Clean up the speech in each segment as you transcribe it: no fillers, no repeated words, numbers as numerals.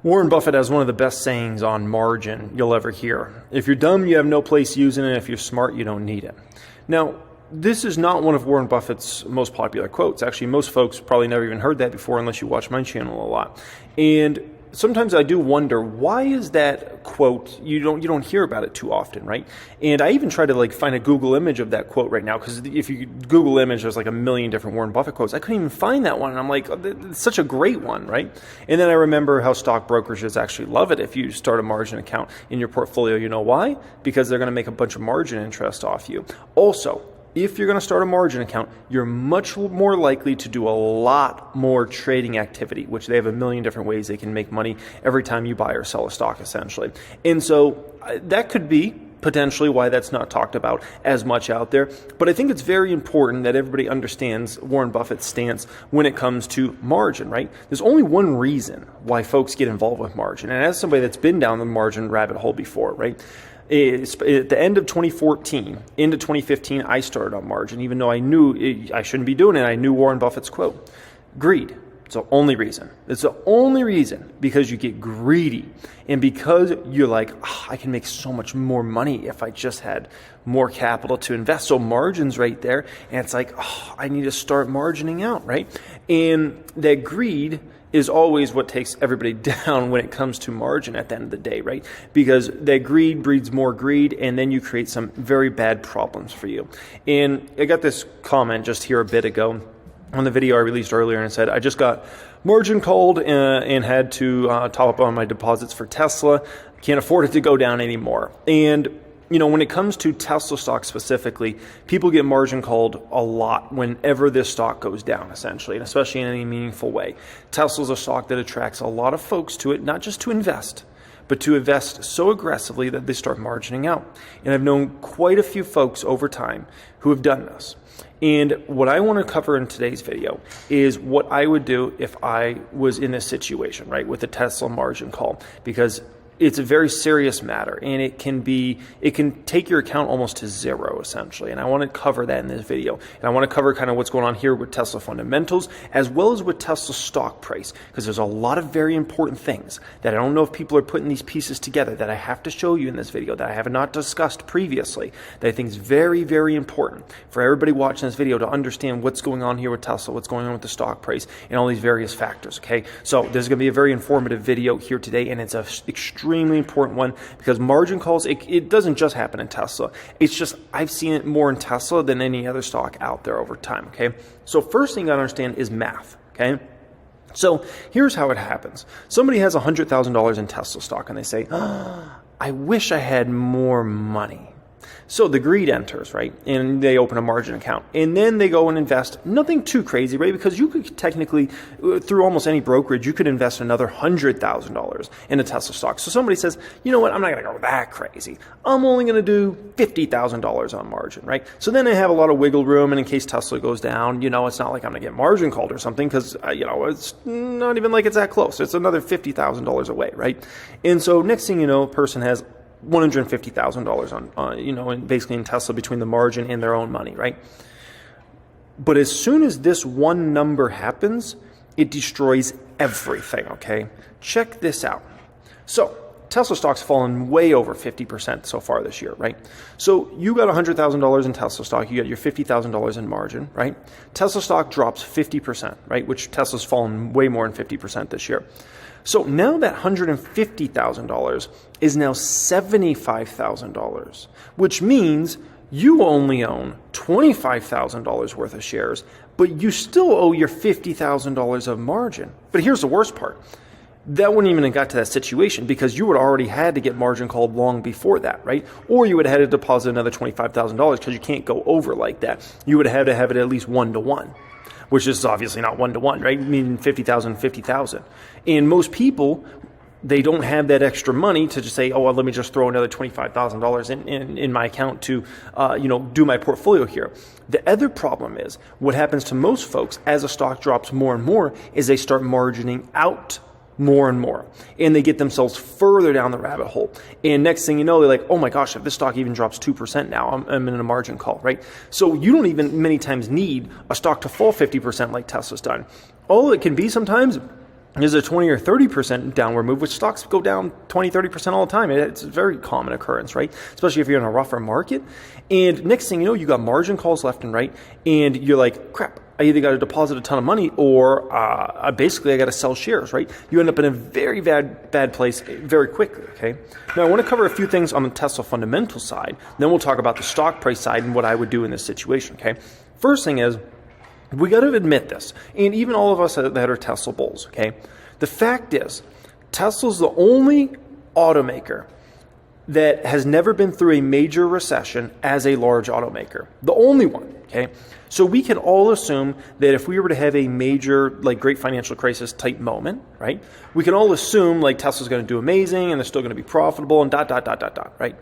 Warren Buffett has one of the best sayings on margin you'll ever hear. If you're dumb, you have no place using it. If you're smart, you don't need it. Now, this is not one of Warren Buffett's most popular quotes. Actually, most folks probably never even heard that before unless you watch my channel a lot. And sometimes I do wonder, why is that quote, you don't hear about it too often, right? And I even try to find a Google image of that quote right now, because if you Google image, there's a million different Warren Buffett quotes. I couldn't even find that one. And I'm like, oh, it's such a great one, right? And then I remember how stock brokerages actually love it if you start a margin account in your portfolio. You know why? Because they're going to make a bunch of margin interest off you. Also, if you're going to start a margin account, you're much more likely to do a lot more trading activity, which they have a million different ways they can make money every time you buy or sell a stock, essentially. And so that could be potentially why that's not talked about as much out there. But I think it's very important that everybody understands Warren Buffett's stance when it comes to margin, right? There's only one reason why folks get involved with margin. And as somebody that's been down the margin rabbit hole before, right? At the end of 2014 into 2015, I started on margin, even though I knew I shouldn't be doing it. I knew Warren Buffett's quote. Greed. It's the only reason. It's the only reason, because you get greedy. And because you're like, oh, I can make so much more money if I just had more capital to invest. So margin's right there. And it's like, oh, I need to start margining out, right? And that greed is always what takes everybody down when it comes to margin at the end of the day, right? Because that greed breeds more greed, and then you create some very bad problems for you. And I got this comment just here a bit ago on the video I released earlier, and it said, I just got margin called and had to top up on my deposits for Tesla. Can't afford it to go down anymore. And when it comes to Tesla stock specifically, people get margin called a lot whenever this stock goes down, essentially, and especially in any meaningful way. Tesla's a stock that attracts a lot of folks to it, not just to invest, but to invest so aggressively that they start margining out. And I've known quite a few folks over time who have done this. And what I want to cover in today's video is what I would do if I was in this situation, right, with the Tesla margin call, because it's a very serious matter, and it can take your account almost to zero, essentially. And I want to cover that in this video. And I want to cover kind of what's going on here with Tesla fundamentals, as well as with Tesla stock price, because there's a lot of very important things that I don't know if people are putting these pieces together that I have to show you in this video that I have not discussed previously, that I think is very, very important for everybody watching this video to understand what's going on here with Tesla, what's going on with the stock price, and all these various factors, okay? So there's going to be a very informative video here today, and it's an extremely important one, because margin calls, it doesn't just happen in Tesla. It's just I've seen it more in Tesla than any other stock out there over time, okay? So first thing you gotta understand is math, okay? So here's how it happens. Somebody has $100,000 in Tesla stock, and they say, oh, I wish I had more money. So the greed enters, right? And they open a margin account. And then they go and invest, nothing too crazy, right? Because you could technically, through almost any brokerage, you could invest another $100,000 in a Tesla stock. So somebody says, you know what, I'm not going to go that crazy. I'm only going to do $50,000 on margin, right? So then they have a lot of wiggle room, and in case Tesla goes down, it's not like I'm going to get margin called or something, because, it's not even like it's that close. It's another $50,000 away, right? And so next thing you know, a person has $150,000 on basically in Tesla between the margin and their own money, right? But as soon as this one number happens, it destroys everything, okay? Check this out. So Tesla stock's fallen way over 50% so far this year, right? So you got $100,000 in Tesla stock, you got your $50,000 in margin, right? Tesla stock drops 50%, right? Which Tesla's fallen way more than 50% this year. So now that $150,000 is now $75,000, which means you only own $25,000 worth of shares, but you still owe your $50,000 of margin. But here's the worst part. That wouldn't even have got to that situation, because you would already had to get margin called long before that, right? Or you would have had to deposit another $25,000, because you can't go over like that. You would have had to have it at least 1-to-1. Which is obviously not 1-to-1, right? Meaning 50,000, 50,000. And most people, they don't have that extra money to just say, oh, well, let me just throw another $25,000 in my account to, do my portfolio here. The other problem is, what happens to most folks as a stock drops more and more is they start margining out more and more, and they get themselves further down the rabbit hole. And next thing you know, they're like, oh my gosh, if this stock even drops 2% now, I'm in a margin call, right? So you don't even many times need a stock to fall 50% like Tesla's done. All it can be sometimes there's a 20 or 30% downward move, which stocks go down 20, 30% all the time. It's a very common occurrence, right? Especially if you're in a rougher market. And next thing you know, you got margin calls left and right, and you're like, crap, I either got to deposit a ton of money or basically I got to sell shares, right? You end up in a very bad place very quickly, okay? Now, I want to cover a few things on the Tesla fundamental side. Then we'll talk about the stock price side and what I would do in this situation, okay? First thing is, we got to admit this, and even all of us that are Tesla bulls, okay? The fact is, Tesla's the only automaker that has never been through a major recession as a large automaker. The only one, okay? So we can all assume that if we were to have a major, like, great financial crisis type moment, right? We can all assume, like, Tesla's going to do amazing and they're still going to be profitable and ... right?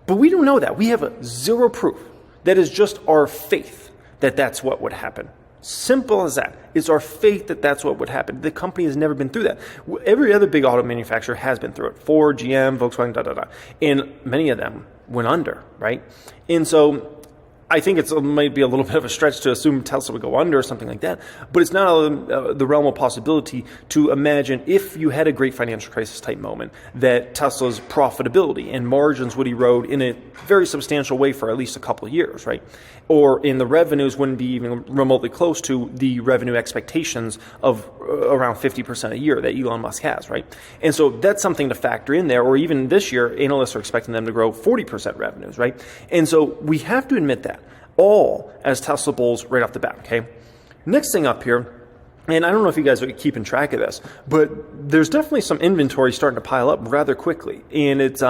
But we don't know that. We have zero proof. That is just our faith that that's what would happen. Simple as that. It's our faith that that's what would happen. The company has never been through that. Every other big auto manufacturer has been through it. Ford, GM, Volkswagen, And many of them went under, right? And so I think it might be a little bit of a stretch to assume Tesla would go under or something like that, but it's not the realm of possibility to imagine if you had a great financial crisis type moment that Tesla's profitability and margins would erode in a very substantial way for at least a couple of years, right? Or in the revenues wouldn't be even remotely close to the revenue expectations of around 50% a year that Elon Musk has, right? And so that's something to factor in there. Or even this year, analysts are expecting them to grow 40% revenues, right? And so we have to admit that, all as Tesla bulls right off the bat, okay? Next thing up here, and I don't know if you guys are keeping track of this, but there's definitely some inventory starting to pile up rather quickly. And it's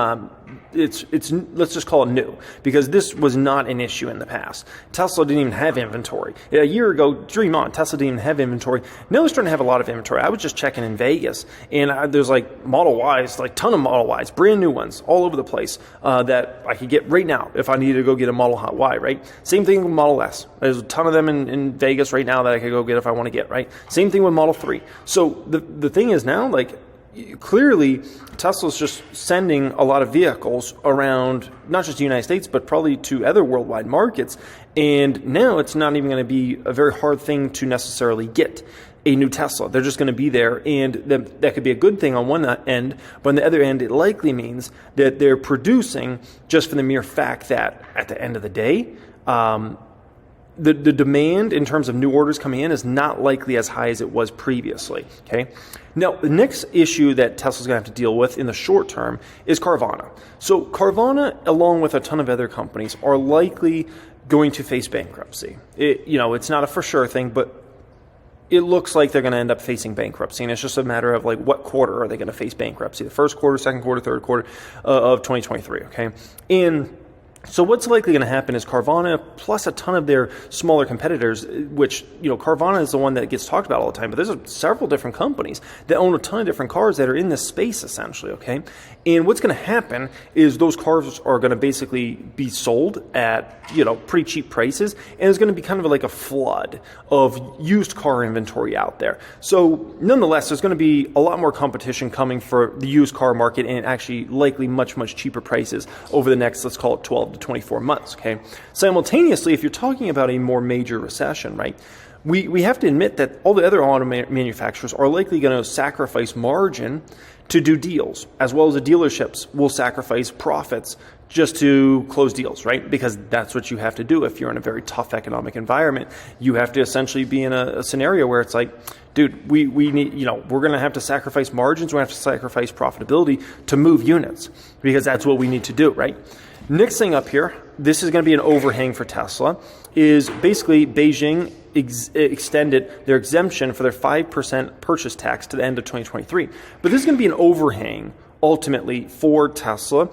let's just call it new, because this was not an issue in the past. Tesla didn't even have inventory. A year ago, dream on, Tesla didn't even have inventory. Now they're starting to have a lot of inventory. I was just checking in Vegas, and there's like Model Ys, like ton of Model Ys, brand new ones all over the place that I could get right now if I needed to go get a Model Y, right? Same thing with Model S. There's a ton of them in Vegas right now that I could go get if I want to get, right? Same thing with Model 3. So the thing is now, like, clearly Tesla's just sending a lot of vehicles around, not just the United States, but probably to other worldwide markets. And now it's not even going to be a very hard thing to necessarily get a new Tesla. They're just going to be there, and that could be a good thing on one end, but on the other end, it likely means that they're producing just for the mere fact that at the end of the day, the demand in terms of new orders coming in is not likely as high as it was previously, okay? Now, the next issue that Tesla's going to have to deal with in the short term is Carvana. So Carvana, along with a ton of other companies, are likely going to face bankruptcy. It's not a for sure thing, but it looks like they're going to end up facing bankruptcy, and it's just a matter of, like, what quarter are they going to face bankruptcy? The first quarter, second quarter, third quarter of 2023, okay? And so what's likely going to happen is Carvana plus a ton of their smaller competitors, which, Carvana is the one that gets talked about all the time, but there's several different companies that own a ton of different cars that are in this space, essentially, okay? And what's going to happen is those cars are going to basically be sold at, pretty cheap prices, and it's going to be kind of like a flood of used car inventory out there. So nonetheless, there's going to be a lot more competition coming for the used car market, and actually likely much, much cheaper prices over the next, let's call it 12 to 24 months, okay? Simultaneously, if you're talking about a more major recession, right, we have to admit that all the other auto manufacturers are likely going to sacrifice margin to do deals, as well as the dealerships will sacrifice profits just to close deals, right? Because that's what you have to do if you're in a very tough economic environment. You have to essentially be in a scenario where it's like, dude, we need, we're going to have to sacrifice margins, we're going to have to sacrifice profitability to move units, because that's what we need to do, right? Next thing up here, this is going to be an overhang for Tesla, is basically Beijing extended their exemption for their 5% purchase tax to the end of 2023. But this is going to be an overhang, ultimately, for Tesla,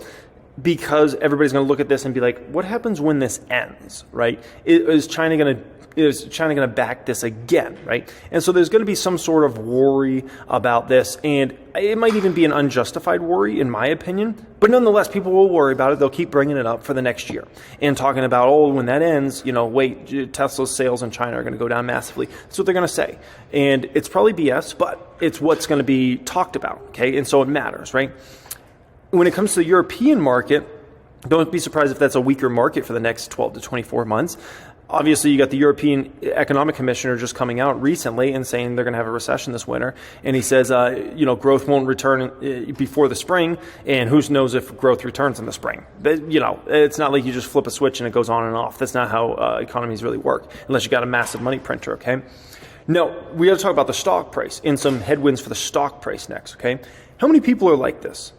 because everybody's going to look at this and be like, what happens when this ends, right? Is China going to back this again, right? And so there's going to be some sort of worry about this, and it might even be an unjustified worry, in my opinion. But nonetheless, people will worry about it. They'll keep bringing it up for the next year and talking about, when that ends, wait, Tesla's sales in China are going to go down massively. That's what they're going to say. And it's probably BS, but it's what's going to be talked about, okay? And so it matters, right? When it comes to the European market, don't be surprised if that's a weaker market for the next 12 to 24 months. Obviously, you got the European Economic Commissioner just coming out recently and saying they're going to have a recession this winter. And he says, growth won't return before the spring. And who knows if growth returns in the spring? It's not like you just flip a switch and it goes on and off. That's not how economies really work, unless you got a massive money printer, okay? Now, we got to talk about the stock price and some headwinds for the stock price next, okay? How many people are like this?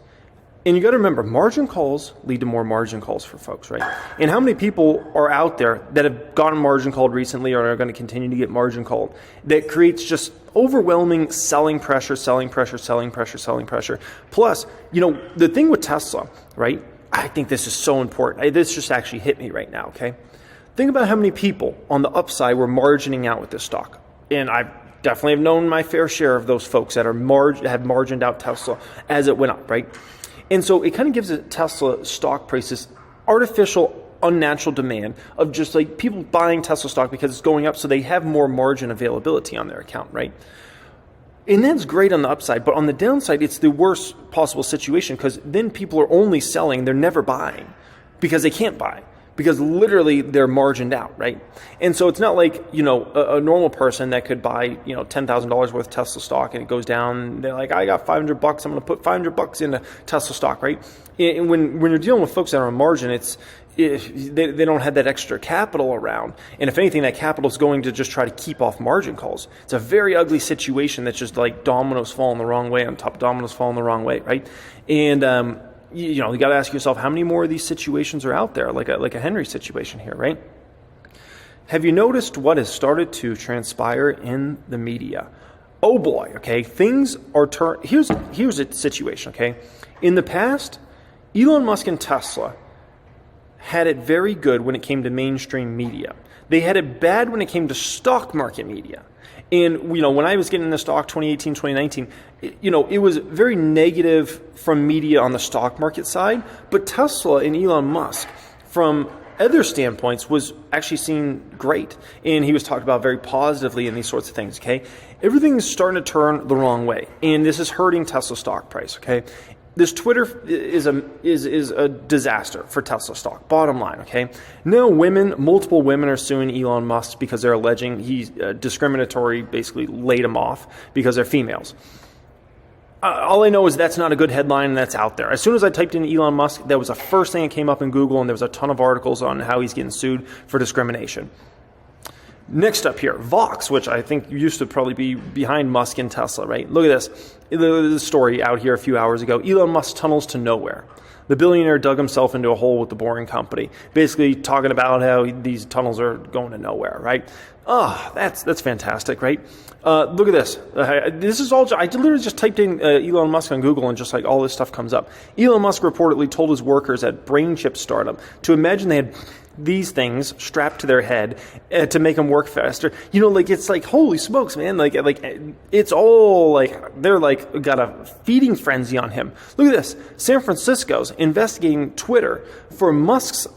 And you got to remember, margin calls lead to more margin calls for folks, right? And how many people are out there that have gotten margin called recently or are going to continue to get margin called? That creates just overwhelming selling pressure. Plus, the thing with Tesla, right? I think this is so important. This just actually hit me right now, okay? Think about how many people on the upside were margining out with this stock. And I definitely have known my fair share of those folks that have margined out Tesla as it went up, right? And so it kind of gives a Tesla stock prices artificial, unnatural demand of just like people buying Tesla stock because it's going up, so they have more margin availability on their account, right? And that's great on the upside, but on the downside, it's the worst possible situation because then people are only selling, they're never buying because they can't buy. Because literally they're margined out, right? And so it's not like, a normal person that could buy, $10,000 worth of Tesla stock and it goes down. They're like, I got $500. I'm going to put $500 into Tesla stock, right? And when you're dealing with folks that are on margin, they don't have that extra capital around. And if anything, that capital is going to just try to keep off margin calls. It's a very ugly situation that's just like dominoes falling the wrong way on top of dominoes falling the wrong way, right? And, you got to ask yourself how many more of these situations are out there, like a Henry situation here, right? Have you noticed what has started to transpire in the media? Oh boy, okay, things are here's a situation, okay? In the past, Elon Musk and Tesla had it very good when it came to mainstream media. They had it bad when it came to stock market media. And, when I was getting into stock 2018, 2019, it was very negative from media on the stock market side. But Tesla and Elon Musk, from other standpoints, was actually seen great. And he was talked about very positively in these sorts of things, okay? Everything is starting to turn the wrong way. And this is hurting Tesla stock price, okay? This Twitter is a disaster for Tesla stock, bottom line, okay? Now multiple women are suing Elon Musk because they're alleging he's discriminatory, basically laid them off because they're females. All I know is that's not a good headline and that's out there. As soon as I typed in Elon Musk, that was the first thing that came up in Google, and there was a ton of articles on how he's getting sued for discrimination. Next up here, Vox, which I think used to probably be behind Musk and Tesla, right? Look at this. The story out here a few hours ago. Elon Musk tunnels to nowhere. The billionaire dug himself into a hole with the Boring Company, basically talking about how these tunnels are going to nowhere, right? Oh, that's fantastic, right? Look at this. This is all, I literally just typed in Elon Musk on Google and just like all this stuff comes up. Elon Musk reportedly told his workers at brain chip startup to imagine they had these things strapped to their head to make them work faster. It's like, holy smokes, man. Like it's all like, they're like got a feeding frenzy on him. Look at this. San Francisco's investigating Twitter for Musk's,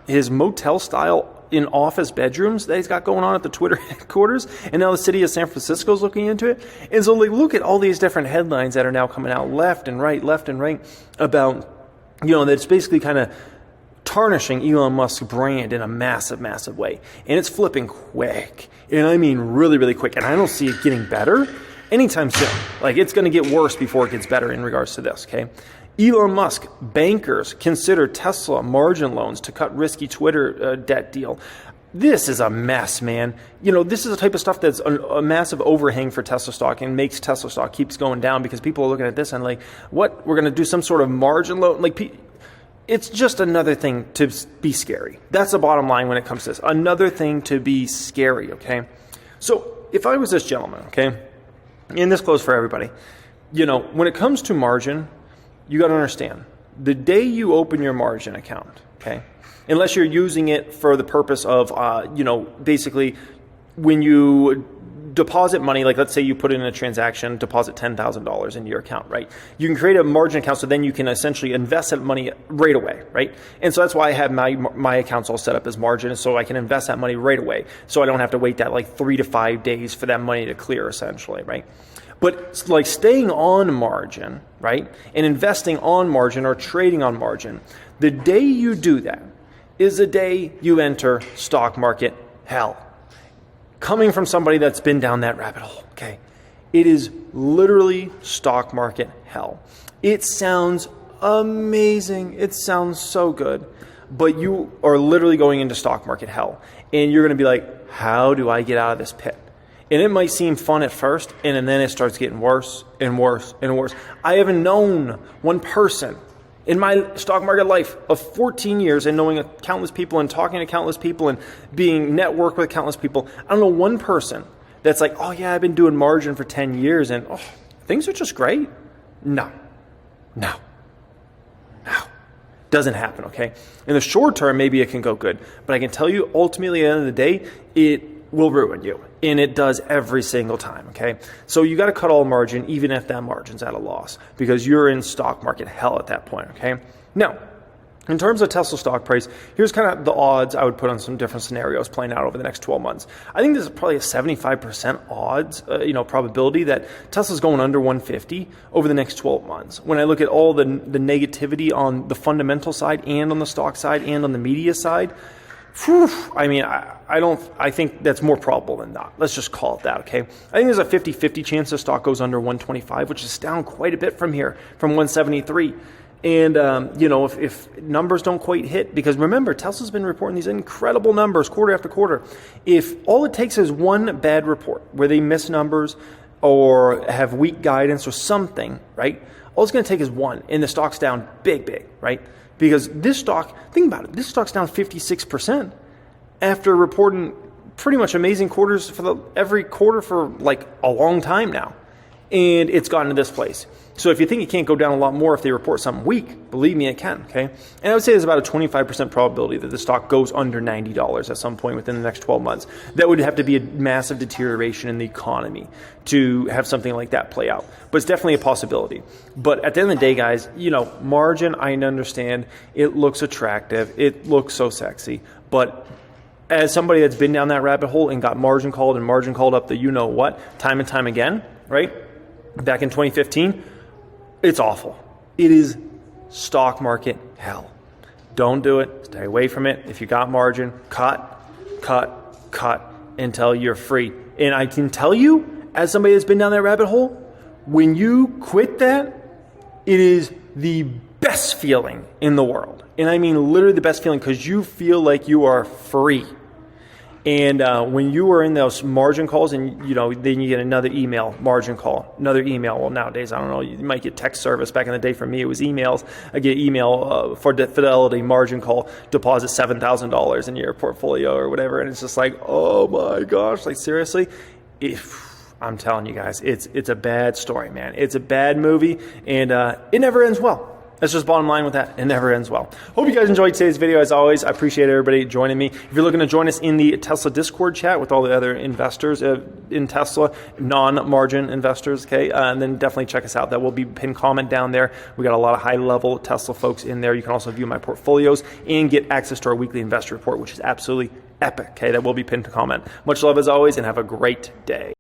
his motel style in office bedrooms that he's got going on at the Twitter headquarters. And now the city of San Francisco is looking into it. And so look at all these different headlines that are now coming out left and right about, that it's basically kind of tarnishing Elon Musk's brand in a massive, massive way. And it's flipping quick. And I mean really, really quick. And I don't see it getting better anytime soon. Like, it's going to get worse before it gets better in regards to this, okay? Elon Musk, bankers consider Tesla margin loans to cut risky Twitter debt deal. This is a mess, man. This is the type of stuff that's a massive overhang for Tesla stock and makes Tesla stock keeps going down because people are looking at this and like, what? We're going to do some sort of margin loan? Like, it's just another thing to be scary. That's the bottom line when it comes to this. Another thing to be scary, okay? So if I was this gentleman, okay, and this goes for everybody, when it comes to margin, you got to understand, the day you open your margin account, okay, unless you're using it for the purpose of, basically when you deposit money, like let's say you put in a transaction, deposit $10,000 into your account, right? You can create a margin account so then you can essentially invest that money right away, right? And so that's why I have my accounts all set up as margin, so I can invest that money right away. So I don't have to wait that like 3 to 5 days for that money to clear essentially, right? But like staying on margin, right? And investing on margin or trading on margin, the day you do that, is the day you enter stock market hell. Coming from somebody that's been down that rabbit hole, okay? It is literally stock market hell. It sounds amazing. It sounds so good. But you are literally going into stock market hell. And you're going to be like, how do I get out of this pit? And it might seem fun at first, and then it starts getting worse and worse and worse. I haven't known one person in my stock market life of 14 years and knowing countless people and talking to countless people and being networked with countless people. I don't know one person that's like, oh yeah, I've been doing margin for 10 years and things are just great. No. Doesn't happen, okay? In the short term, maybe it can go good. But I can tell you, ultimately, at the end of the day, it will ruin you. And it does every single time, okay? So you got to cut all margin, even if that margin's at a loss, because you're in stock market hell at that point, okay? Now, in terms of Tesla stock price, here's kind of the odds I would put on some different scenarios playing out over the next 12 months. I think there's probably a 75% odds, probability that Tesla's going under 150 over the next 12 months. When I look at all the negativity on the fundamental side and on the stock side and on the media side, I think that's more probable than not. Let's just call it that, okay? I think there's a 50-50 chance the stock goes under 125, which is down quite a bit from here, from 173. And, if numbers don't quite hit, because remember, Tesla's been reporting these incredible numbers quarter after quarter. If all it takes is one bad report where they miss numbers or have weak guidance or something, right? All it's going to take is one, and the stock's down big, right? Because this stock, think about it, this stock's down 56% after reporting pretty much amazing quarters for every quarter for like a long time now. And it's gotten to this place. So if you think it can't go down a lot more if they report something weak, believe me, it can, okay? And I would say there's about a 25% probability that the stock goes under $90 at some point within the next 12 months. That would have to be a massive deterioration in the economy to have something like that play out. But it's definitely a possibility. But at the end of the day, guys, margin, I understand. It looks attractive. It looks so sexy. But as somebody that's been down that rabbit hole and got margin called up the you-know-what time and time again, right? Back in 2015, it's awful. It is stock market hell. Don't do it. Stay away from it. If you got margin, cut until you're free. And I can tell you, as somebody that's been down that rabbit hole, when you quit that, it is the best feeling in the world. And I mean literally the best feeling, because you feel like you are free. And when you are in those margin calls and, then you get another email, margin call, another email. Well, nowadays, I don't know, you might get text service. Back in the day for me, it was emails. I get email for Fidelity margin call, deposit $7,000 in your portfolio or whatever. And it's just like, oh my gosh, like seriously? I'm telling you guys, it's a bad story, man. It's a bad movie, and it never ends well. That's just bottom line with that. It never ends well. Hope you guys enjoyed today's video. As always, I appreciate everybody joining me. If you're looking to join us in the Tesla Discord chat with all the other investors in Tesla, non-margin investors, okay, and then definitely check us out. That will be pinned comment down there. We got a lot of high-level Tesla folks in there. You can also view my portfolios and get access to our weekly investor report, which is absolutely epic, okay? That will be pinned to comment. Much love as always, and have a great day.